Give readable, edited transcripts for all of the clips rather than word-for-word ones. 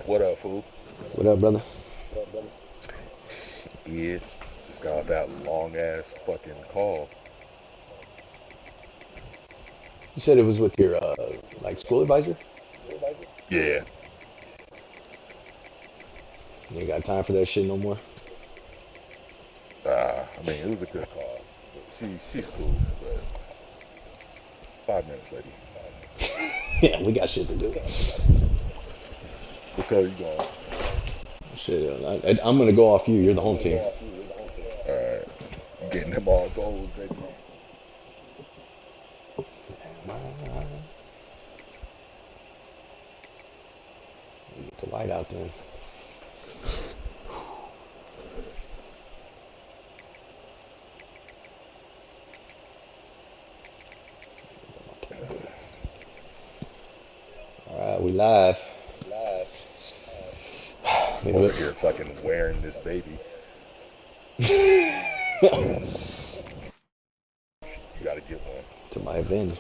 What up, fool? What up, brother? Yeah, just got off that long ass fucking call. You said it was with your like school advisor. Yeah, You ain't got time for that shit no more. I mean it was a good call. She's cool, but 5 minutes, lady. Yeah, we got shit to do. What color you going? Shit, I'm gonna go off you. You're the home team. Alright, getting them all goals, baby. Get the light out then. All right, we live. I'm over here fucking wearing this baby. You gotta get one. To my advantage.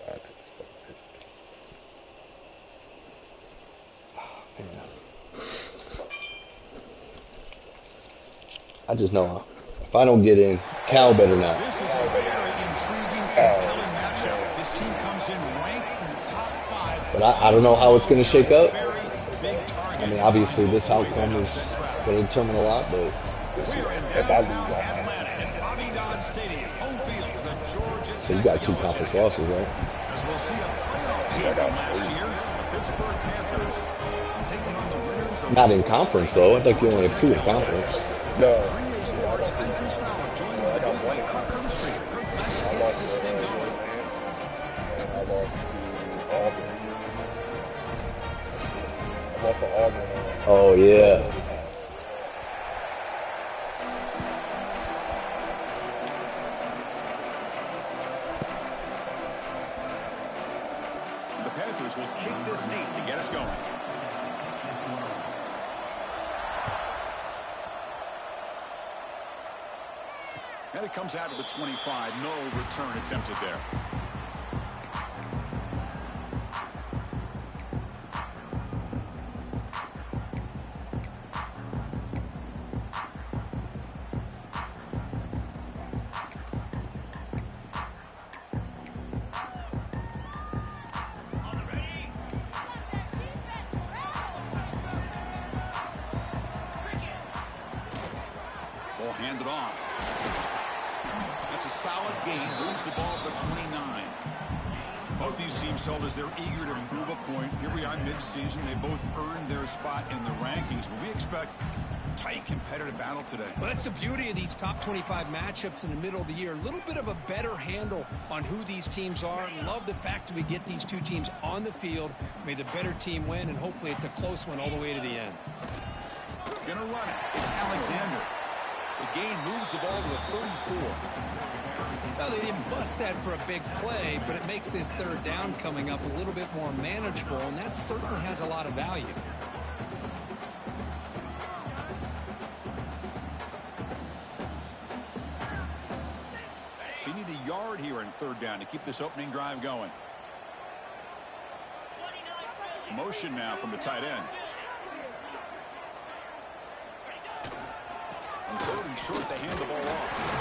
I'll take this fucking picture. I just know if I don't get in, Cal better not. This is a very intriguing, compelling matchup. This team comes in ranked in the top 5. But I don't know how it's going to shake up. I mean, obviously this outcome is going to determine a lot, but If I lose, so you got 2 conference losses, right? As we'll see a playoff team from last year, the Pittsburgh Panthers taking on the winners of Not in conference though. I think you only have 2 in conference. no. Sports. I'm Chris Fowler, joined by the great Kirk Herbstreit. Kirk, let's get this thing going. And I lost to Auburn. I lost to Auburn. Oh yeah. The Panthers will kick this deep to get us going. And it comes out of the 25. No return attempted there. Ball handed off. That's a solid gain. Moves the ball to the 29. Both these teams told us they're eager to prove a point. Here we are mid-season. They both earned their spot in the rankings, but we expect tight competitive battle today. Well, that's the beauty of these top 25 matchups in the middle of the year. A little bit of a better handle on who these teams are. Love the fact that we get these 2 teams on the field. May the better team win, and hopefully it's a close one all the way to the end. Gonna run it. It's Alexander. The gain moves the ball to the 34. Well, they didn't bust that for a big play, but it makes this 3rd down coming up a little bit more manageable, and that certainly has a lot of value. They need a yard here in 3rd down to keep this opening drive going. Motion now from the tight end. On 3rd and short, they hand the ball off.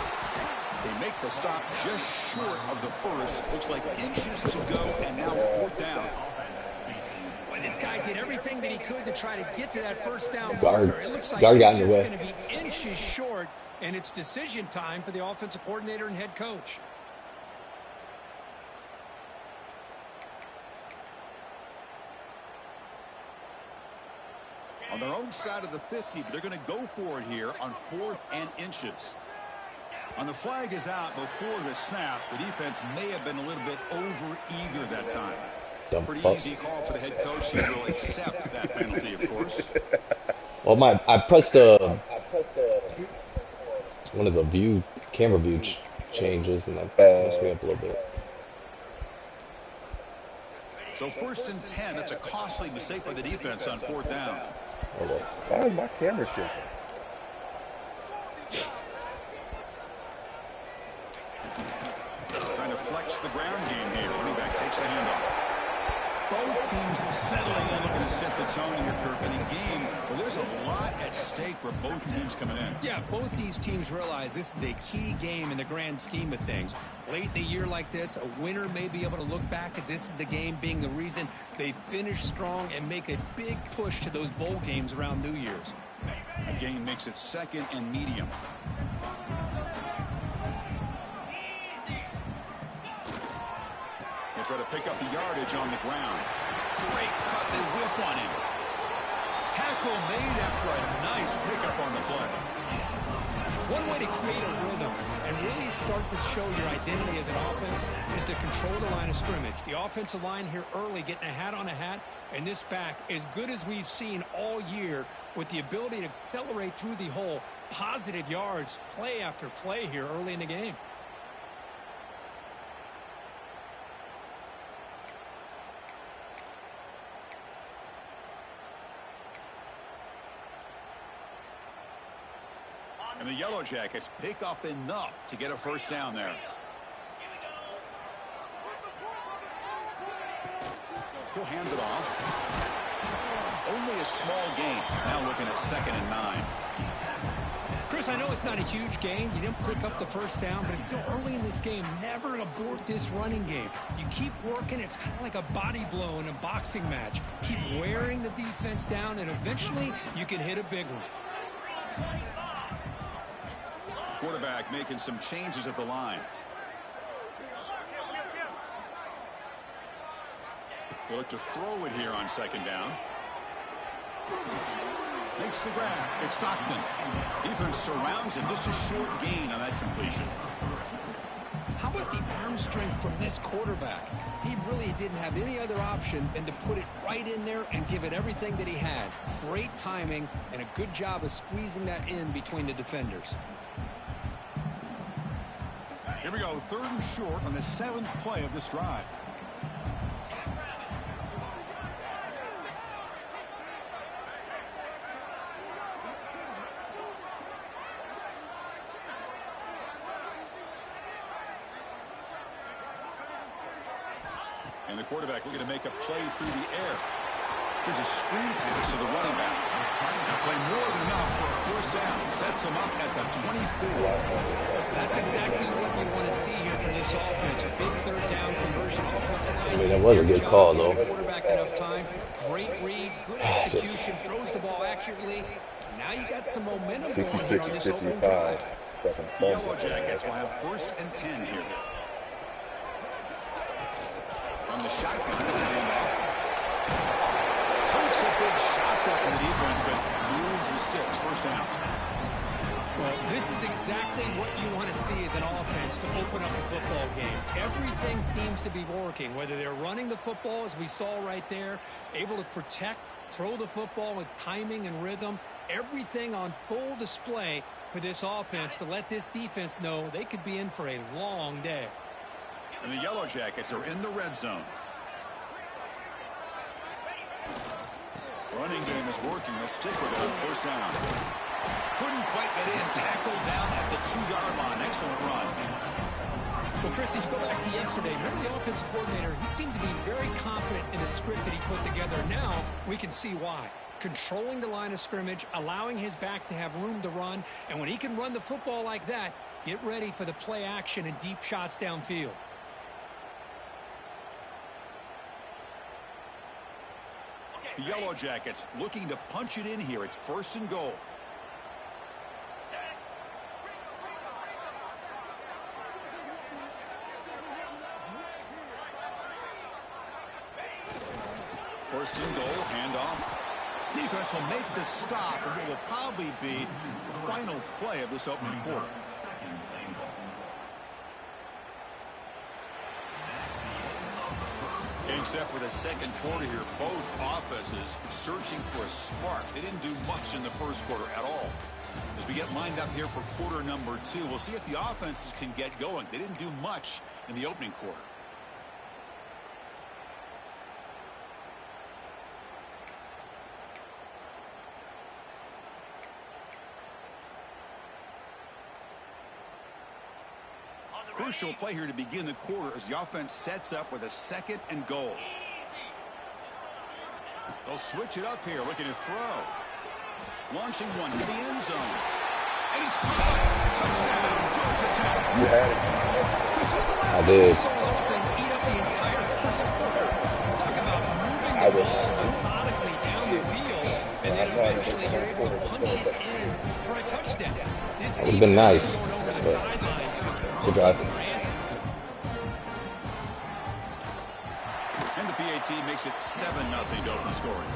They make the stop just short of the first. Looks like inches to go, and now 4th down. Well, this guy did everything that he could to try to get to that 1st down Guard. marker. It looks like Guard got he's in the just way. going to be inches short, and it's decision time for the offensive coordinator and head coach. On their own side of the 50, but they're going to go for it here on 4th and inches. On the flag is out before the snap. The defense may have been a little bit over-eager that time. Dumb Pretty fuck. easy call for the head coach. He will accept that penalty, of course. Well, I pressed one of the camera view changes, and that messed me up a little bit. So 1st and 10. That's a costly mistake by the defense on 4th down. Hold on. Why is my camera shaking? Trying to flex the ground game here. Running back takes the handoff. Both teams settling in, looking to set the tone here, Kirk. In a game where there's a lot at stake for both teams coming in. Yeah, both these teams realize this is a key game in the grand scheme of things. Late in the year like this, a winner may be able to look back at this as a game being the reason they finish strong and make a big push to those bowl games around New Year's. The game makes it 2nd and medium. They try to pick up the yardage on the ground. Great cut. They whiff on him. Tackle made after a nice pickup on the play. One way to create a rhythm and really start to show your identity as an offense is to control the line of scrimmage. The offensive line here early getting a hat on a hat, and this back as good as we've seen all year with the ability to accelerate through the hole. Positive yards, play after play here early in the game. And the Yellow Jackets pick up enough to get a first down there. He'll hand it off. Only a small gain. Now looking at 2nd and 9. Chris, I know it's not a huge gain. You didn't pick up the first down, but it's still early in this game. Never abort this running game. You keep working. It's kind of like a body blow in a boxing match. Keep wearing the defense down, and eventually you can hit a big one. Quarterback making some changes at the line. He'll look to throw it here on 2nd down. Makes the grab. It's Stockton. Defense surrounds him. Just a short gain on that completion. How about the arm strength from this quarterback? He really didn't have any other option than to put it right in there and give it everything that he had. Great timing and a good job of squeezing that in between the defenders. Here we go, 3rd and short on the 7th play of this drive. And the quarterback looking to make a play through the air. Here's a screen pass to the running back. Now play more than enough for a first down. Sets him up at the 24. That's exactly what you want to see here from this offense. A big 3rd down conversion. Offensive line. I mean, that was a good call, though. Quarterback enough time. Great read. Good execution. Throws the ball accurately. Now you got some momentum going here on this opening drive. The Yellow Jackets will have 1st and 10 here. From the shotgun, it's a handoff. Takes a big shot there from the defense, but moves the sticks. First down. Well, this is exactly what you want to see as an offense to open up a football game. Everything seems to be working, whether they're running the football, as we saw right there, able to protect, throw the football with timing and rhythm, everything on full display for this offense to let this defense know they could be in for a long day. And the Yellow Jackets are in the red zone. Running game is working. Let's stick with it on 1st down. Couldn't quite get in. Tackled down at the 2-yard line. Excellent run. Well, Chris, if you go back to yesterday, remember the offensive coordinator, he seemed to be very confident in the script that he put together. Now we can see why. Controlling the line of scrimmage, allowing his back to have room to run, and when he can run the football like that, get ready for the play action and deep shots downfield. The Yellow Jackets looking to punch it in here. It's 1st and goal. First and goal, handoff. Defense will make the stop, and what will probably be the final play of this opening quarter. Getting set for the 2nd quarter here. Both offenses searching for a spark. They didn't do much in the 1st quarter at all. As we get lined up here for quarter number 2, we'll see if the offenses can get going. They didn't do much in the opening quarter. Crucial play here to begin the quarter as the offense sets up with a 2nd and goal. They'll switch it up here, looking to throw. Launching one to the end zone. And it's caught. Touchdown, Georgia Tech. You had it. Chris, who's the last I time did. you saw an offense eat up the entire first quarter? Talk about moving the ball methodically down the field, and then eventually you're able to punch it in for a touchdown. This That would have been nice. going over the But sidelines, just good drive. looking for answers. And the PAT makes it 7-0 to open scoring.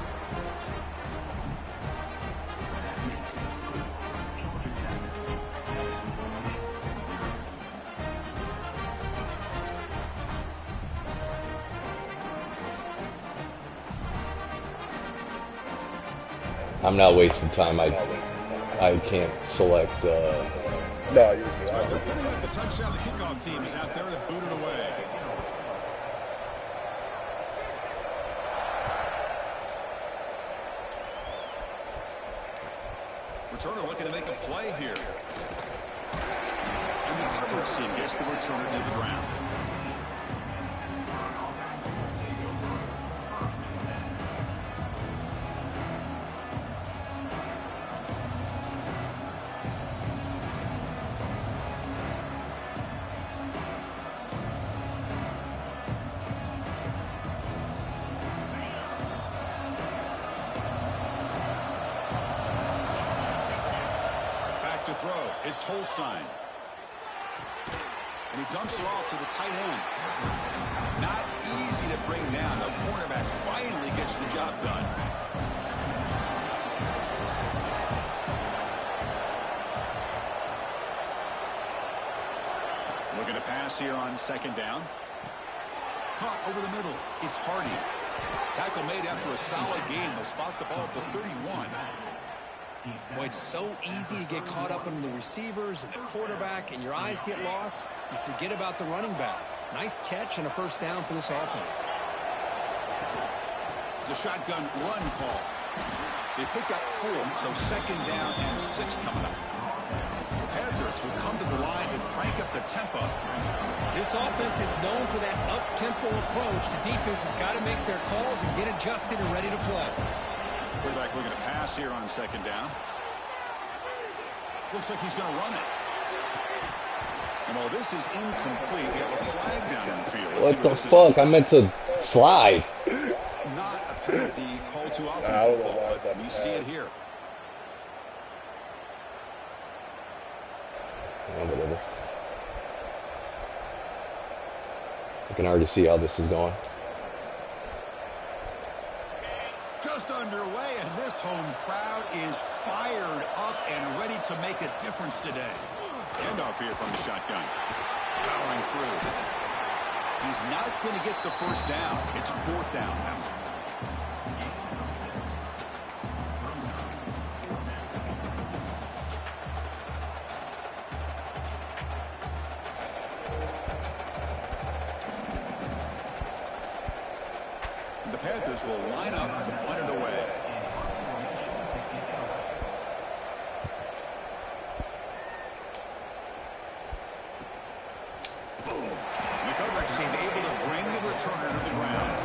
I'm not wasting time. I can't select. No, you're So after putting up the touchdown, the kickoff team is out there to boot it away. Returner looking to make a play here. And the coverage team gets the returner to the ground. To throw. It's Holstein. And he dumps it off to the tight end. Not easy to bring down. The cornerback finally gets the job done. Looking to pass here on second down. Caught over the middle. It's Hardy. Tackle made after a solid gain. They'll spot the ball at the 31. Boy, it's so easy to get caught up in the receivers and the quarterback, and your eyes get lost. You forget about the running back. Nice catch and a first down for this offense. It's a shotgun run call. They pick up 4, so second down and 6 coming up. The Panthers will come to the line and crank up the tempo. This offense is known for that up-tempo approach. The defense has got to make their calls and get adjusted and ready to play. Quarterback looking to pass here on second down. Looks like he's going to run it. And while this is incomplete, we have a flag down in the field. Let's What the fuck? I meant to slide. Not a penalty called too often I in don't know football, why but that we see it here. Yeah, whatever. I can already see how this is going. Just underway, and this home crowd is fired up and ready to make a difference today. Handoff here from the shotgun. Powering through. He's not going to get the first down. It's 4th down now. The Panthers will line up to punt it away. The coverage team able to bring the returner to the ground.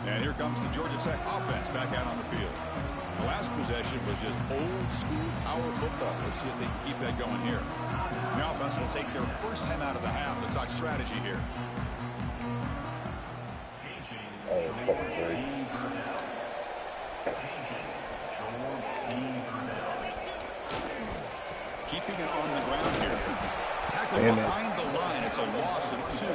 And here comes the Georgia Tech offense back out on the field. The last possession was just old school power football. Let's see if they can keep that going here. The offense will take their first time out of the half to talk strategy here. Oh, fucking great. Keeping it on the ground here. Tackle behind the line. It's a loss of 2.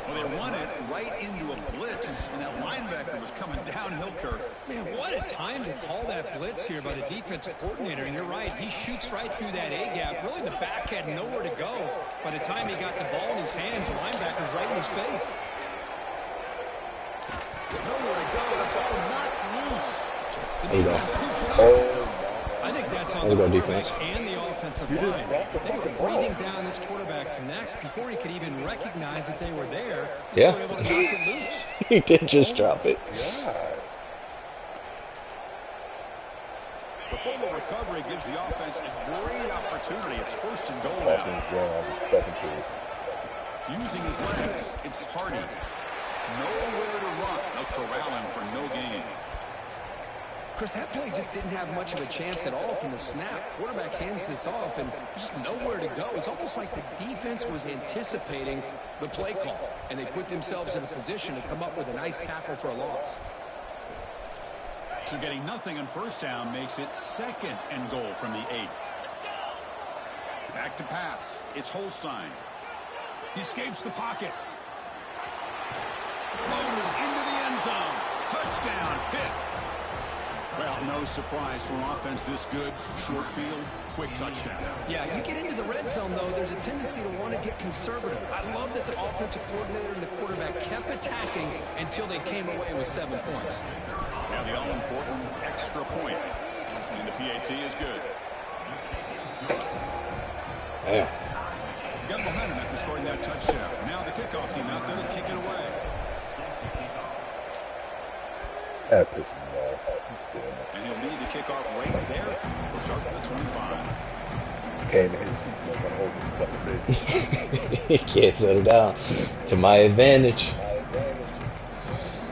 Well, they run it right into a blitz, and that linebacker was coming downhill, Kirk. Man, what a time to call that blitz here by the defensive coordinator. And you're right, he shoots right through that A-gap. Really, the back had nowhere to go. By the time he got the ball in his hands, the linebacker's right in his face. Nowhere to go. The ball not loose. The There you go. defense scoops it up. Oh, I I think that's on There the we go, quarterback defense. and the offensive line. They were breathing down this quarterback's neck before he could even recognize that they were there. Yeah. They were able to knock it loose. He did just drop it. God. The full recovery gives the offense a great opportunity. It's first and goal Offense now. down, second to us. Using his legs, it's Hardy. Nowhere to run. They'll corral him for no gain. Chris, that play just didn't have much of a chance at all from the snap. Quarterback hands this off, and just nowhere to go. It's almost like the defense was anticipating the play call, and they put themselves in a position to come up with a nice tackle for a loss. So getting nothing on first down makes it second and goal from the 8. Back to pass. It's Holstein. He escapes the pocket. Motors into the end zone. Touchdown. Hit. Well, no surprise for an offense this good. Short field, quick touchdown. Yeah, you get into the red zone, though, there's a tendency to want to get conservative. I love that the offensive coordinator and the quarterback kept attacking until they came away with 7 points. Now the all-important extra point. And the PAT is good. Yeah. Got momentum after scoring that touchdown. Now the kickoff team out there to kick it away. That pissed me off. And he'll lead the kickoff right there. We'll start with the 25. Came in his seats, not gonna hold this fucking big. He can't settle down. To my advantage.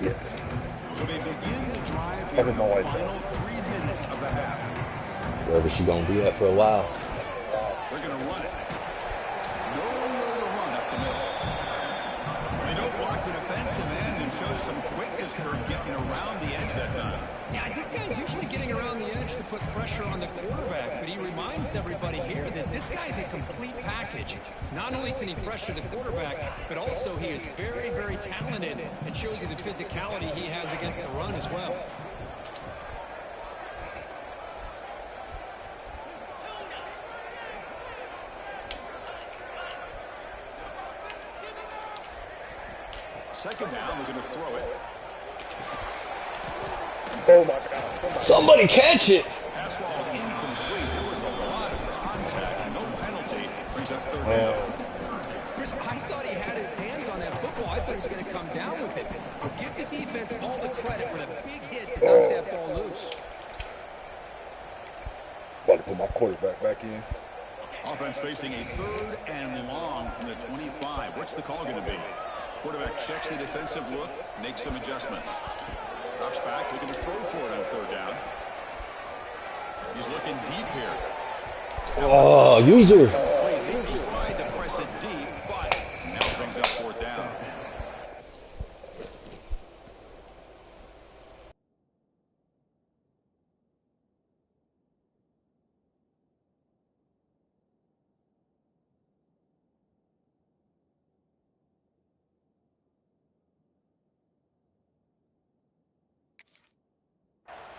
Yes. So they begin the drive here in the final 3 minutes of the half. Wherever she gonna be at for a while. They're going to run it. Nowhere to run up the middle. They don't block the defensive end and show some quickness, Kirk, getting around the edge that time. Yeah, this guy's usually getting around the edge to put pressure on the quarterback, but he reminds everybody here that this guy's a complete package. Not only can he pressure the quarterback, but also he is very, very talented and shows you the physicality he has against the run as well. Second down, we're going to throw it. Oh my God. Somebody catch it. Pass ball is incomplete. There was a lot of contact. No penalty. Brings up third down. Chris, I thought he had his hands on that football. I thought he was going to come down with it. But give the defense all the credit with a big hit to knock that ball loose. About to put my quarterback back in. Offense facing a third and long from the 25. What's the call going to be? Quarterback checks the defensive look, makes some adjustments. Drops back, looking to throw for it on third down. He's looking deep here. Oh, user. They tried to press it deep, but now brings up fourth down.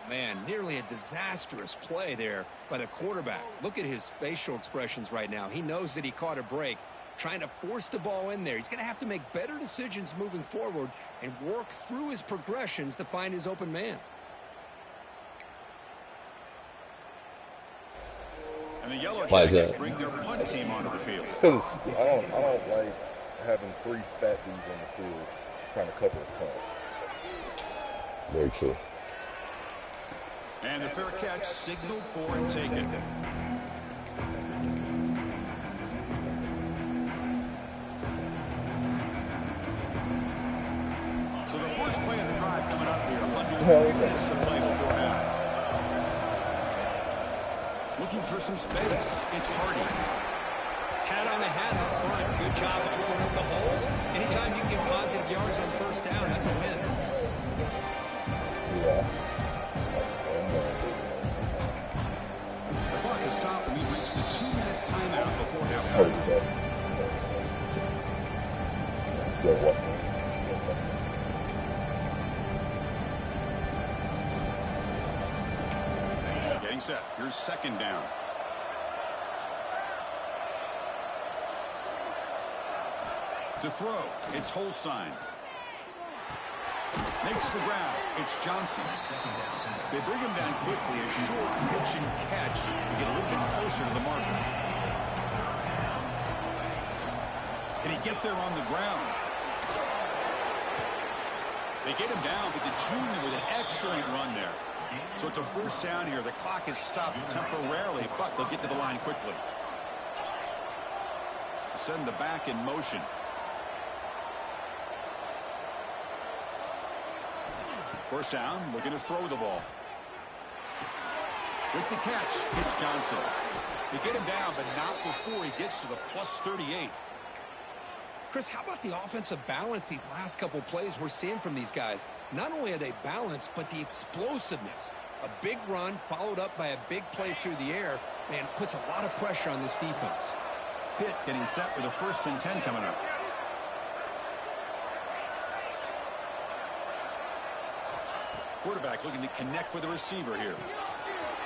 Man, nearly a disastrous play there by the quarterback. Look at his facial expressions right now. He knows that he caught a break, trying to force the ball in there. He's going to have to make better decisions moving forward and work through his progressions to find his open man. And the Yellow Why is Jackets that? bring their punt team onto the field. Because I don't like having 3 fat dudes on the field trying to cover a punt. Very true. And the fair catch signaled for and taken. So the first play of the drive coming up here. Under 3 minutes to play before half. Looking for some space. It's Hardy. Hat on the hat up front. Good job of opening up the holes. Anytime you can get positive yards on first down, that's a win. Yeah. The clock has stopped and we've reached the 2-minute timeout before How halftime. you go? Go what? Getting set. Here's second down. To throw, it's Holstein. Makes the grab. It's Johnson. They bring him down quickly. A short pitch and catch to get a little bit closer to the marker. Can he get there on the ground? They get him down, but the junior with an excellent run there. So it's a first down here. The clock is stopped temporarily, but they'll get to the line quickly. Send the back in motion. First down, looking to throw the ball. With the catch, it's Johnson. They get him down, but not before he gets to the plus 38. Chris, how about the offensive balance these last couple plays we're seeing from these guys? Not only are they balanced, but the explosiveness. A big run followed up by a big play through the air, man, puts a lot of pressure on this defense. Pitt getting set with a 1st and 10 coming up. Quarterback looking to connect with the receiver here.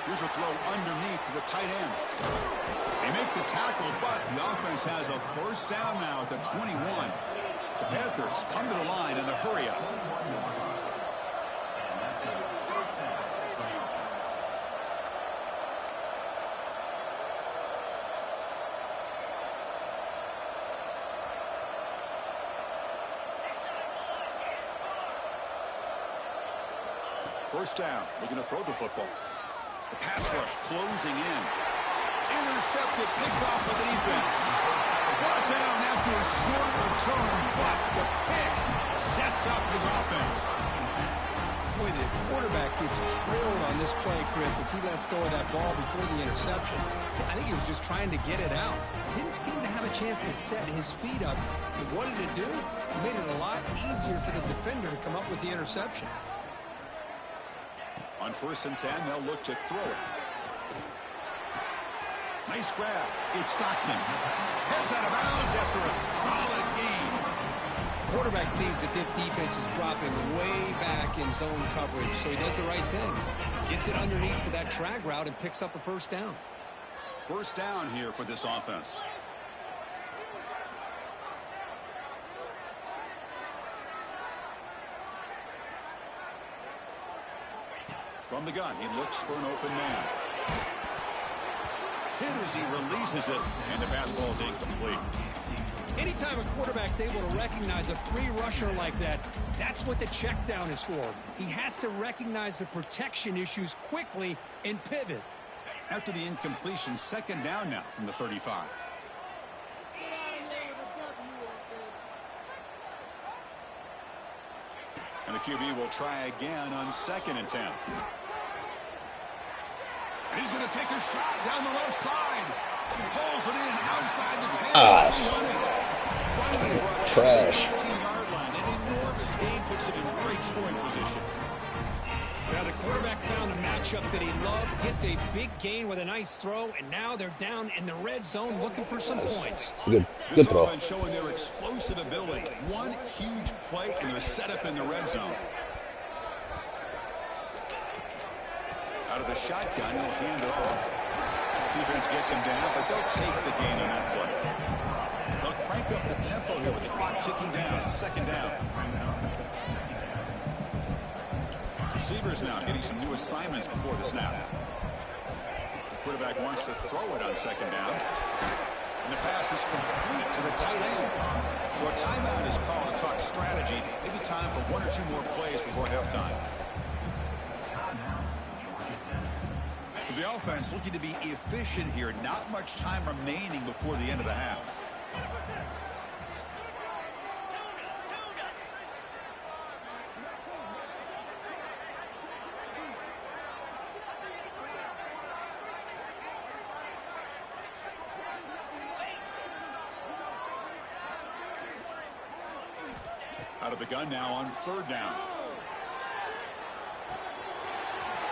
Here's a throw underneath to the tight end. They make the tackle, but the offense has a first down now at the 21. The Panthers come to the line in the hurry up. First down, we're going to throw the football. The pass rush closing in. Intercepted, picked off by the defense. Brought down after a short return, but the pick sets up his offense. Boy, the quarterback gets trailed on this play, Chris, as he lets go of that ball before the interception. I think he was just trying to get it out. Didn't seem to have a chance to set his feet up. And what did it do? It made it a lot easier for the defender to come up with the interception. On 1st and 10, they'll look to throw it. Nice grab. It's Stockton. Heads out of bounds after a solid gain. Quarterback sees that this defense is dropping way back in zone coverage, so he does the right thing. Gets it underneath to that drag route and picks up a first down. First down here for this offense. From the gun, he looks for an open man. Hit as he releases it, and the pass ball is incomplete. Anytime a quarterback's able to recognize a free rusher like that, that's what the check down is for. He has to recognize the protection issues quickly and pivot. After the incompletion, 2nd down now from the 35. And the QB will try again on 2nd and 10. And he's going to take a shot down the left side. He pulls it in outside the 10. Finally brought trash. To the 18-yard line. An enormous gain puts him in great scoring position. Now the quarterback found a matchup that he loved, gets a big gain with a nice throw, and now they're down in the red zone looking for some points. Good This throw. offense showing their explosive ability. One huge play, and they're set up in the red zone. Out of the shotgun, he'll hand it off. Defense gets him down, but they'll take the gain on that play. They'll crank up the tempo here with the clock ticking down. 2nd down. Receivers now getting some new assignments before the snap. The quarterback wants to throw it on 2nd down. And the pass is complete to the tight end. So a timeout is called to talk strategy. Maybe time for 1 or 2 more plays before halftime. So the offense looking to be efficient here. Not much time remaining before the end of the half. Out of the gun now on 3rd down.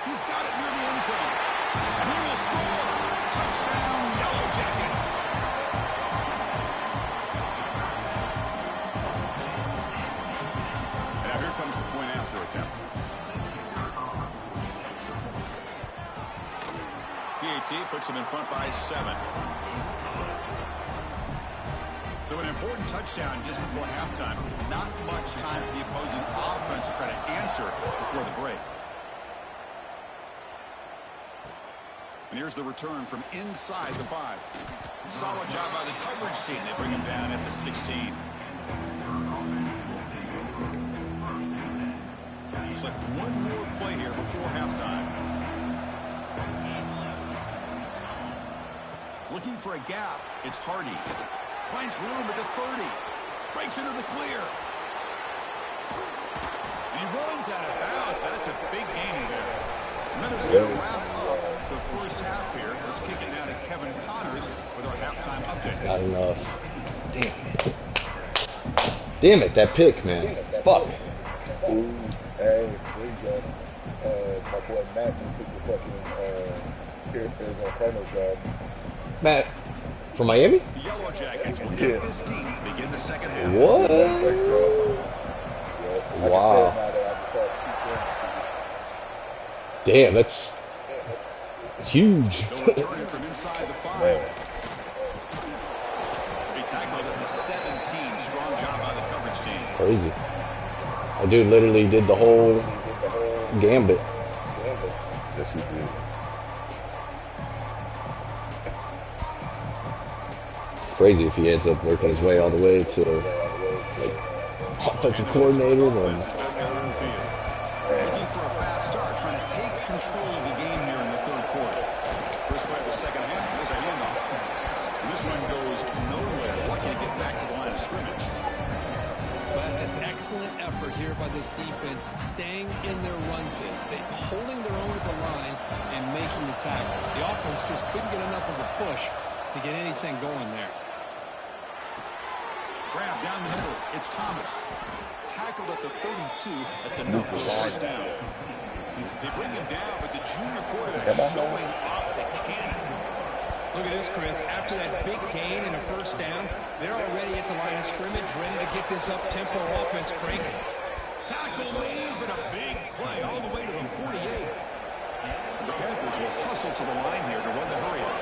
He's got it near the end zone. And he will score. Touchdown, Yellow Jackets. Now here comes the point after attempt. PAT puts him in front by 7. So an important touchdown just before halftime. Not much time for the opposing offense to try to answer before the break. And here's the return from inside the 5. Solid job by the coverage team. They bring him down at the 16. Looks like one more play here before halftime. Looking for a gap. It's Hardy. Finds room at the 30. Breaks into the clear. And he runs out of bounds. That's a big gain there. Minutes to wrap up the first half here. Let's kick it now to Kevin Connors with our halftime update. Not enough. Damn it, that pick, man. Fuck. Ooh, hey, there you go. My boy Matt just took the fucking Arizona Cardinals job. Matt, from Miami? The Yellow Jackets will hit this deep and begin the second half. What? Wow. Damn, it's huge. They'll return it from inside the 5. He tackled at the 17. Strong job by the coverage team. Crazy. That dude literally did the whole gambit. Yes, he did. Crazy if he ends up working his way all the way to like offensive coordinator. Then Looking for a fast start, trying to take control of the game here in the third quarter. First play of the second half is a handoff. And this one goes nowhere. Lucky to get back to the line of scrimmage. Well, that's an excellent effort here by this defense, staying in their run phase, holding their own at the line and making the tackle. The offense just couldn't get enough of a push to get anything going there. Grab down the middle. It's Thomas. Tackled at the 32. That's enough for the first down. They bring him down, but the junior quarterback showing off the cannon. Look at this, Chris. After that big gain and a first down, they're already at the line of scrimmage, ready to get this up-tempo offense cranking. Tackle made, but a big play all the way to the 48. The Panthers will hustle to the line here to run the hurry up.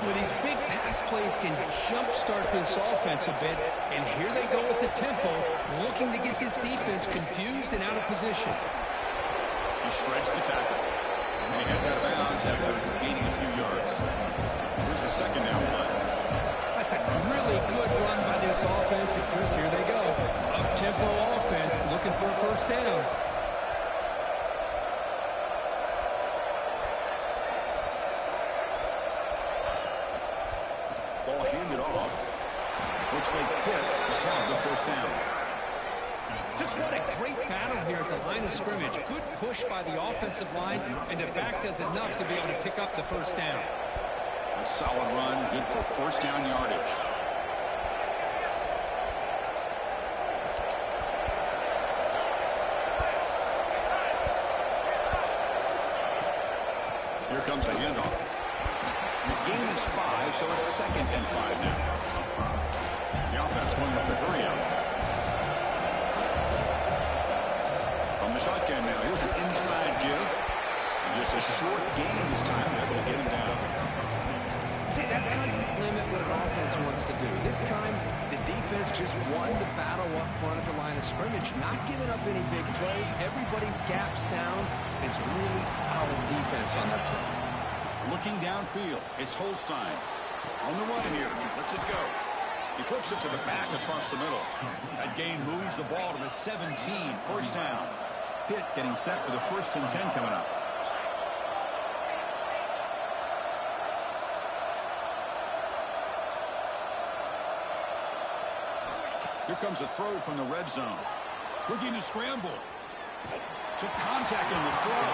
Well, these big pass plays can jumpstart this offense a bit, and here they go with the tempo, looking to get this defense confused and out of position. He shreds the tackle, and he heads out of bounds after gaining a few yards. Here's the second down play. That's a really good run by this offense, and Chris, here they go. Up-tempo offense, looking for a first down. Ball handed off. Looks like Pitt will have the first down. Just what a great battle here at the line of scrimmage. Good push by the offensive line, and the back does enough to be able to pick up the first down. A solid run, good for first down yardage. Here comes a handoff. The gain is 5, so it's 2nd and 5 now. The offense going up the hurry up. From the shotgun now, here's an inside give. And just a short gain this time, able to get him down. See, that's how you limit what an offense wants to do. This time, the defense just won the battle up front at the line of scrimmage, not giving up any big plays. Everybody's gap sound. It's really solid defense on that play. Looking downfield, it's Holstein. On the run here, lets it go. He flips it to the back across the middle. That gain moves the ball to the 17, first down. Pitt getting set for the 1st and 10 coming up. Here comes a throw from the red zone. Looking to scramble. Took contact on the throw.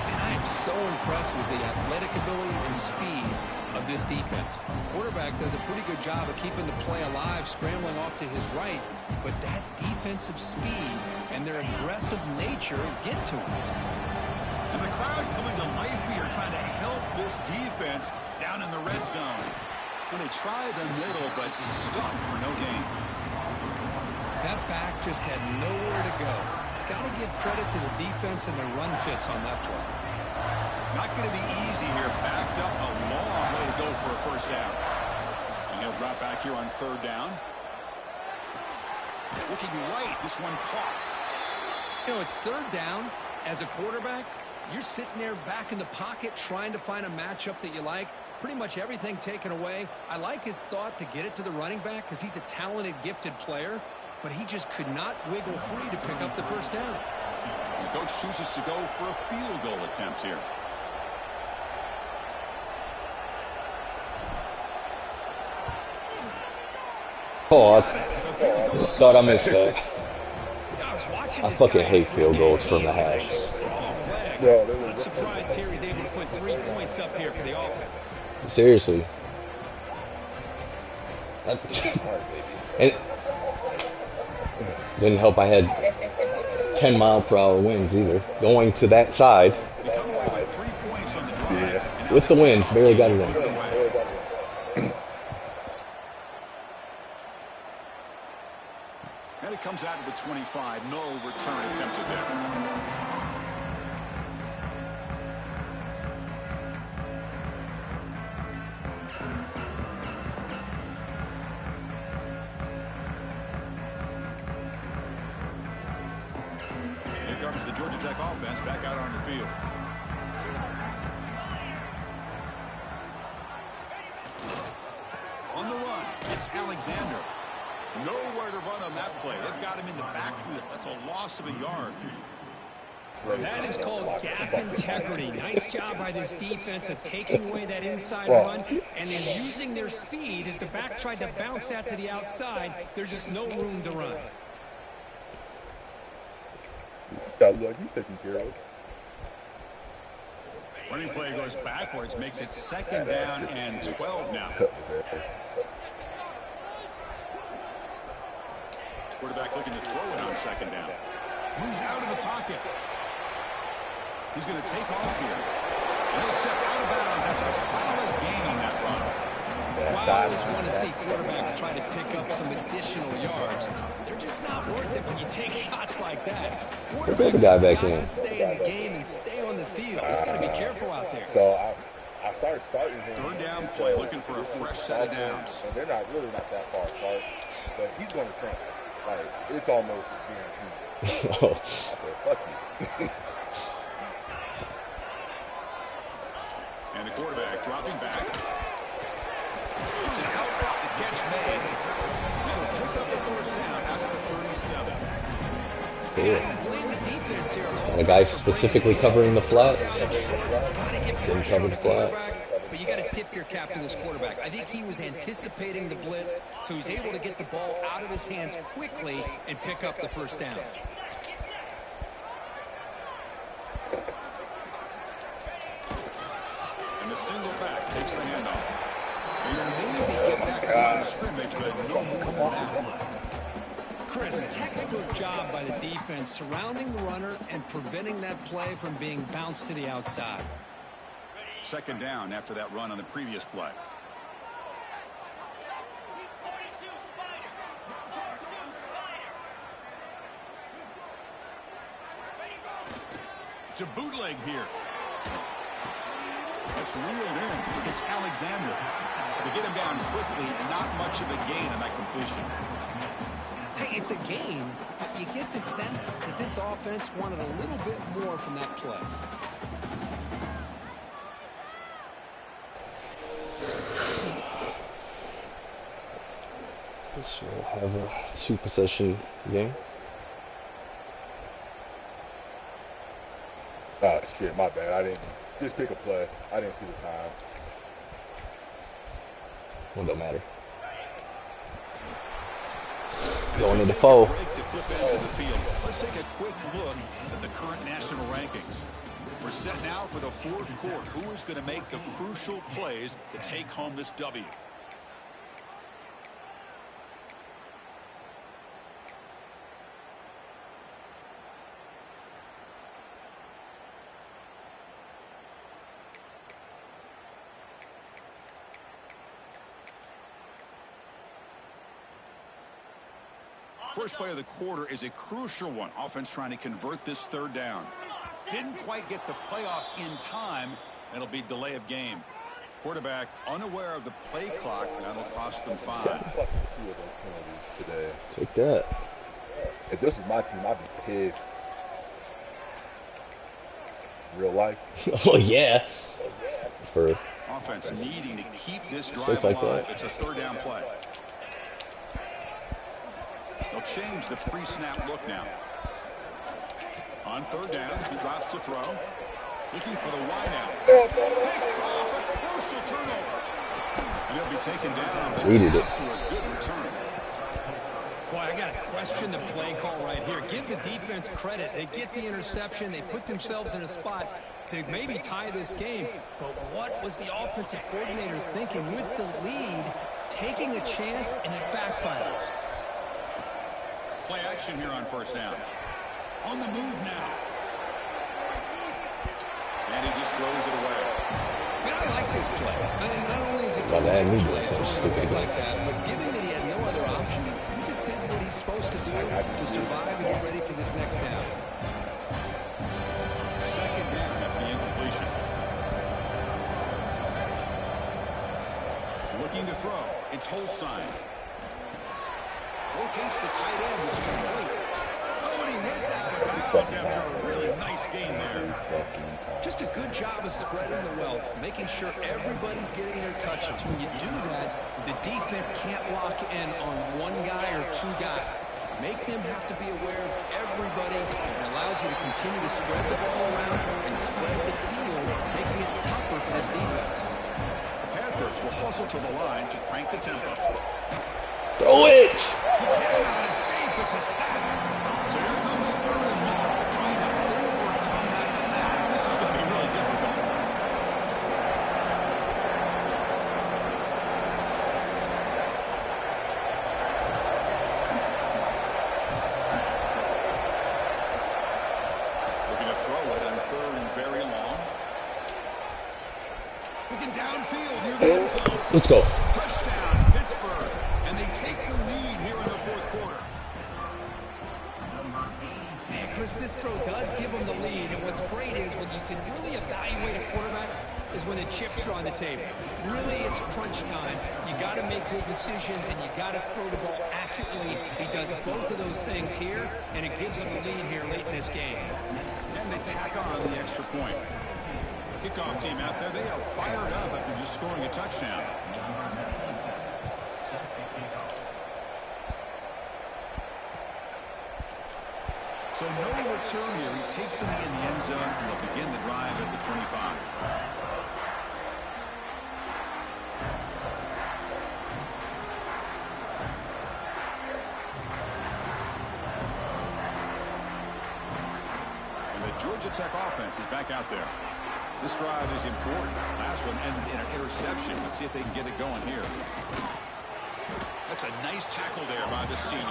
And I am so impressed with the athletic ability and speed of this defense. Quarterback does a pretty good job of keeping the play alive, scrambling off to his right, but that defensive speed and their aggressive nature get to him. And the crowd coming to life here, trying to help this defense down in the red zone. And they try the middle, but stuck for no gain. That back just had nowhere to go. Got to give credit to the defense and the run fits on that play. Not going to be easy here. Backed up a long way to go for a first down. And he'll drop back here on 3rd down. Looking right. This one caught. You know, it's third down. As a quarterback, you're sitting there back in the pocket trying to find a matchup that you like. Pretty much everything taken away. I like his thought to get it to the running back because he's a talented, gifted player, but he just could not wiggle free to pick up the first down. The coach chooses to go for a field goal attempt here. Oh, I thought I missed that. I fucking hate field goals from the hash. Not surprised here he's able to put 3 points up here for the offense. Seriously. It didn't help I had 10-mile-per-hour winds either. Going to that side. With the wind, barely got it in. And it comes out of the 25. No return attempted there. The Georgia Tech offense back out on the field. On the run, it's Alexander. Nowhere to run on that play. They've got him in the backfield. That's a loss of a yard. That is called gap integrity. Nice job by this defense of taking away that inside run and then using their speed as the back tried to bounce that to the outside. There's just no room to run. Look, he's taking care of it. Running play goes backwards, makes it 2nd down and 12 now. Quarterback looking to throw it on 2nd down. Moves out of the pocket. He's going to take off here. And he'll step out of bounds after a solid gain on that run. I always want to see quarterbacks try to pick up some additional yards. They're just not worth it when you take shots like that. Quarterbacks guy back in. to stay in the game and stay on the field. He's got to be careful out there. So I started starting him. 3rd down play, looking for a fresh set of downs. And they're not that far apart, but he's going to transfer. Like, it's almost guaranteed. I said, fuck you. And the quarterback dropping back. It's an out route, the catch made. And it'll pick up the 1st down out of the 37. Yeah. A guy specifically covering the flats. Didn't cover the flats. But you got to tip your cap to this quarterback. I think he was anticipating the blitz, so he's able to get the ball out of his hands quickly and pick up the 1st down. And the single back takes the handoff. And maybe get back to the line of scrimmage, but no more than that. Chris, textbook job by the defense surrounding the runner and preventing that play from being bounced to the outside. 2nd down after that run on the previous play. To bootleg here. That's reeled in. It's Alexander. To get him down quickly, not much of a gain on that completion. Hey, it's a gain, but you get the sense that this offense wanted a little bit more from that play. This will have a 2-possession game. Oh, shit, my bad. I didn't just pick a play. I didn't see the time. Well, don't matter. Going to the foe. Let's take a quick look at the current national rankings. We're set now for the 4th quarter. Who is going to make the crucial plays to take home this W? First play of the quarter is a crucial one. Offense trying to convert this 3rd down. Didn't quite get the playoff in time. It'll be delay of game. Quarterback unaware of the play clock. That'll cost them 5. Take that. If this was my team, I'd be pissed. Real life. Oh yeah. For Offense needing to keep this drive Things like alive. that. It's a third down play. They'll change the pre-snap look now. On third down, he drops to throw. Looking for the wide out. Picked off, a crucial turnover. And he'll be taken down, but Needed it. after a good return. Boy, I got to question the play call right here. Give the defense credit. They get the interception. They put themselves in a spot to maybe tie this game. But what was the offensive coordinator thinking with the lead, taking a chance, and it backfires? Play action here on first down. On the move now. And he just throws it away. Man, I like this play. I mean, not only is it Well, that the knew play something throwing stupid. like that, but given that he had no other option, he just did what he's supposed to do to survive and get ready for this next down. Second down after the incompletion. Looking to throw. It's Holstein. Locates the tight end. It's complete. Oh, and he hits out of bounds after a really nice gain there. Just a good job of spreading the wealth, making sure everybody's getting their touches. When you do that, the defense can't lock in on one guy or two guys. Make them have to be aware of everybody, and allows you to continue to spread the ball around and spread the field, making it tougher for this defense. The Panthers will hustle to the line to crank the tempo. throw it. He cannot escape. It's a sack. So here comes third and long, trying to overcome that sack. This is going to be really difficult. Looking to throw it on third and very long. Looking downfield near the end zone. Let's go. Touchdown, Pittsburgh. And they take the lead here in the fourth quarter. Man, Chris, this throw does give them the lead, and what's great is when you can really evaluate a quarterback is when the chips are on the table. Really, it's crunch time. You got to make good decisions, and you got to throw the ball accurately. He does both of those things here, and it gives them the lead here late in this game. And they tack on the extra point. Kickoff team out there, they are fired up after just scoring a touchdown. So no return here. He takes it in the end zone, and they'll begin the drive at the 25. And the Georgia Tech offense is back out there. This drive is important. Last one ended in an interception. Let's see if they can get it going here. That's a nice tackle there by the senior.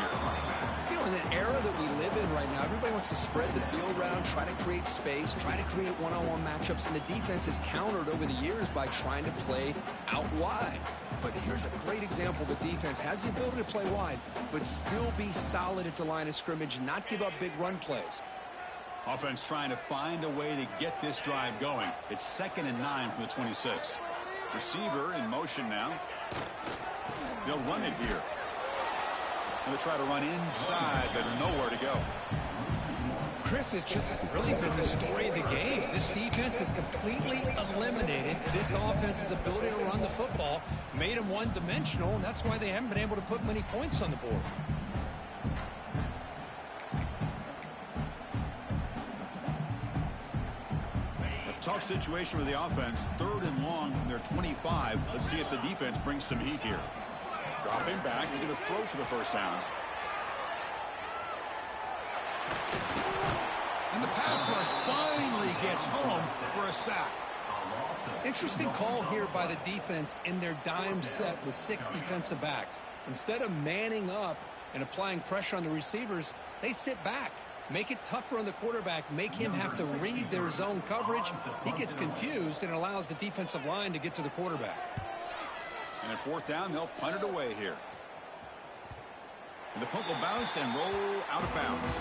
You know, in the era that we live in right now, everybody wants to spread the field around, try to create space, try to create one-on-one matchups, and the defense has countered over the years by trying to play out wide. But here's a great example. The defense has the ability to play wide, but still be solid at the line of scrimmage, not give up big run plays. Offense trying to find a way to get this drive going. It's 2nd and 9 from the 26. Receiver in motion now. They'll run it here. They'll try to run inside, but nowhere to go. Chris, has just really been the story of the game. This defense has completely eliminated this offense's ability to run the football, made them one-dimensional, and that's why they haven't been able to put many points on the board. A tough situation with the offense. 3rd and long from their 25. Let's see if the defense brings some heat here. Dropping back, they're going to throw for the first down. And the pass rush finally gets home for a sack. Interesting call here by the defense in their dime set with 6 defensive backs. Instead of manning up and applying pressure on the receivers, they sit back. Make it tougher on the quarterback. Make him have to read their zone coverage. He gets confused and allows the defensive line to get to the quarterback. And at 4th down, they'll punt it away here. And the punt will bounce and roll out of bounds.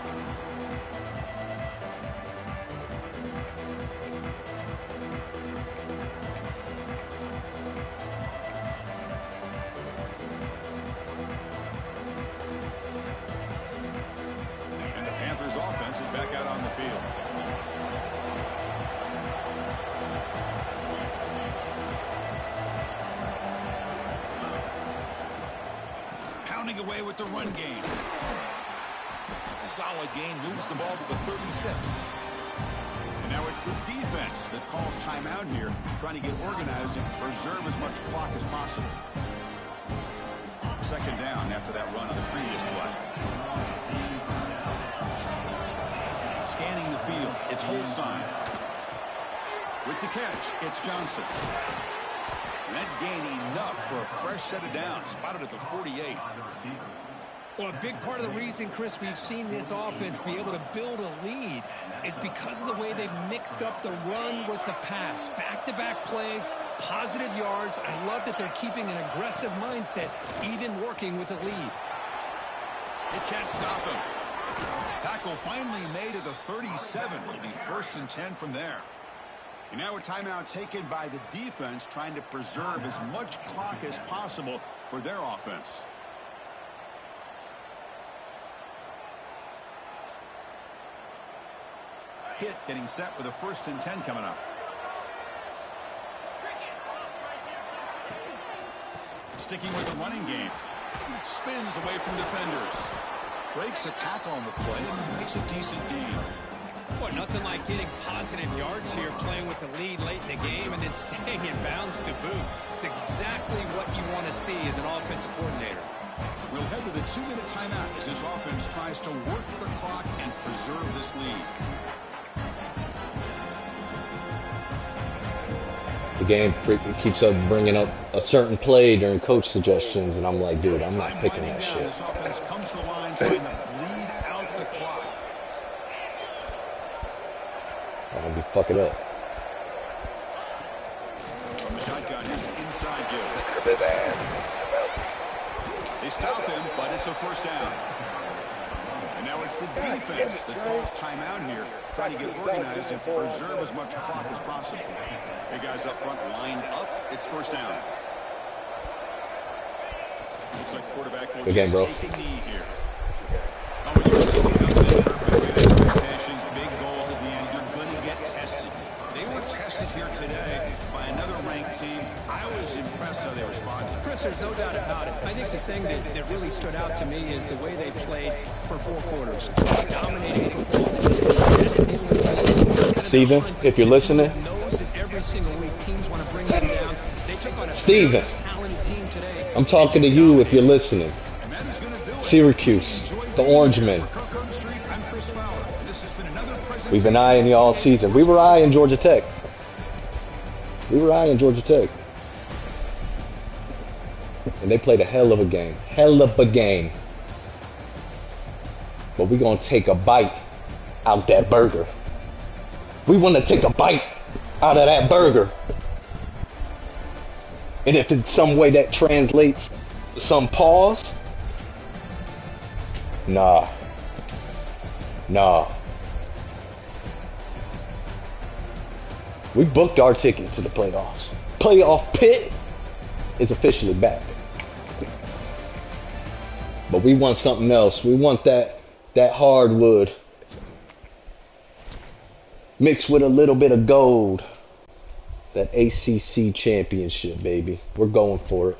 And the Panthers offense is back out on the field. running away with the run game. Solid gain, moves the ball to the 36. And now it's the defense that calls timeout here, trying to get organized and preserve as much clock as possible. Second down after that run on the previous play. Scanning the field, it's Holstein. With the catch, it's Johnson. And that gained enough for a fresh set of downs, spotted at the 48. Well, a big part of the reason, Chris, we've seen this offense be able to build a lead is because of the way they've mixed up the run with the pass. Back-to-back plays, positive yards. I love that they're keeping an aggressive mindset, even working with a lead. They can't stop him. Tackle finally made at the 37. It'll be 1st and 10 from there. And now a timeout taken by the defense, trying to preserve as much clock as possible for their offense. Hit getting set with a 1st and 10 coming up. Sticking with the running game. Spins away from defenders. Breaks a tackle on the play and makes a decent gain. Well, nothing like getting positive yards here, playing with the lead late in the game and then staying in bounds to boot. It's exactly what you want to see as an offensive coordinator. We'll head to the 2-minute timeout as this offense tries to work the clock and preserve this lead. The game keeps up bringing up a certain play during coach suggestions, and I'm like, dude, I'm not picking that shit. This offense comes to the line trying to bleed out the clock. I'll be fucking up. From the shotgun, here's an inside give. They stop him, but it's a 1st down. And now it's the defense that calls timeout here, trying to get organized and preserve as much clock as possible. Hey, guys up front lined up. It's 1st down. Looks like the quarterback will just take a knee here. Oh, when your team comes in with big expectations, big goals at the end, you're going to get tested. They were tested here today by another ranked team. I was impressed how they responded. Chris, there's no doubt about it. I think the thing that really stood out to me is the way they played for 4 quarters. Dominating football. Steven, if you're listening. Every single week, teams want to bring them down. They took on a Steven, talented team today. I'm talking to you if you're listening. Syracuse, the Orange Men. We've been eyeing you all season. We were eyeing Georgia Tech. And they played a hell of a game. But we're going to take a bite out that burger. We want to take a bite out of that burger. And if in some way that translates to some pause, nah. We booked our ticket to the playoffs. Playoff pit is officially back. But we want something else. We want that hardwood mixed with a little bit of gold. That ACC championship, baby. We're going for it.